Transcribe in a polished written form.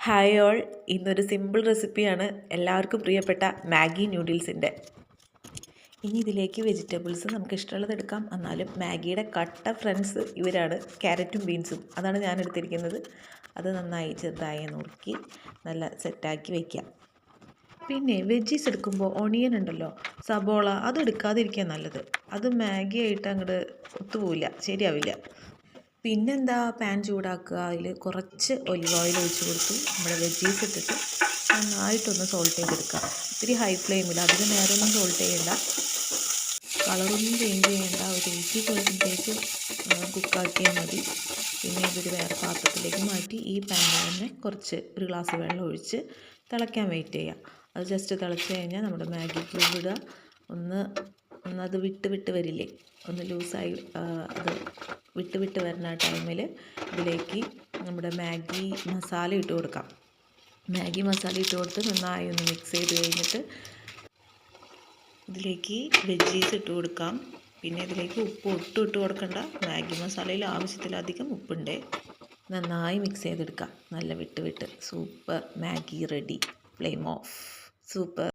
Hi all, ഇന്നൊരു simple റെസിപ്പിയാണ് എല്ലാവർക്കും പ്രിയപ്പെട്ട മാഗി നൂഡിൽസിൻ്റെ. ഇനി ഇതിലേക്ക് വെജിറ്റബിൾസ് നമുക്ക് ഇഷ്ടമുള്ളത് എടുക്കാം. എന്നാലും മാഗിയുടെ കട്ട ഫ്രണ്ട്സ് ഇവരാണ് ക്യാരറ്റും ബീൻസും. അതാണ് ഞാൻ എടുത്തിരിക്കുന്നത്. അത് നന്നായി ചെറുതായി നുറുക്കി നല്ല സെറ്റാക്കി വയ്ക്കാം. പിന്നെ വെജീസ് എടുക്കുമ്പോൾ ഓണിയൻ ഉണ്ടല്ലോ, സബോള, അത് എടുക്കാതിരിക്കാൻ നല്ലത്. അത് മാഗി ആയിട്ട് അങ്ങോട്ട് ഒത്തുപോവില്ല, ശരിയാവില്ല. പിന്നെന്താ, പാൻ ചൂടാക്കുക, അതിൽ കുറച്ച് ഒലിവ് ഓയിൽ ഒഴിച്ച് കൊടുത്ത് നമ്മുടെ വെജീസ് ഇട്ടിട്ട് നന്നായിട്ടൊന്ന് സോൾട്ട് ചെയ്തെടുക്കുക. ഇത്തിരി ഹൈ ഫ്ലെയിമിൽ, അധികം നേരമൊന്നും സോൾട്ട് ചെയ്യേണ്ട, കളറൊന്നും ചേഞ്ച് ചെയ്യേണ്ട. ഒരു 80% കുക്കാക്കിയാൽ മതി. പിന്നെ ഇതൊരു വേറെ പാത്രത്തിലേക്ക് മാറ്റി ഈ പാനിൽ തന്നെ ഒരു ഗ്ലാസ് വെള്ളം ഒഴിച്ച് തിളയ്ക്കാൻ വെയിറ്റ് ചെയ്യുക. അത് ജസ്റ്റ് തിളച്ച് കഴിഞ്ഞാൽ നമ്മുടെ മാഗി ക്യൂബ് ഇടുക. അത് വിട്ട് വരില്ലേ, ഒന്ന് ലൂസായി അത് വിട്ട് വരുന്ന ടൈമിൽ ഇതിലേക്ക് നമ്മുടെ മാഗി മസാല ഇട്ട് കൊടുക്കാം. മാഗി മസാല ഇട്ട് കൊടുത്ത് നന്നായി ഒന്ന് മിക്സ് ചെയ്ത് കഴിഞ്ഞിട്ട് ഇതിലേക്ക് വെജീസ് ഇട്ട് കൊടുക്കാം. പിന്നെ ഇതിലേക്ക് ഉപ്പ് ഒട്ടും ഇട്ട് കൊടുക്കണ്ട, മാഗി മസാലയിൽ ആവശ്യത്തിലധികം ഉപ്പുണ്ട്. നന്നായി മിക്സ് ചെയ്തെടുക്കാം, നല്ല വിട്ട് super Maggi ready. Flame off. Super.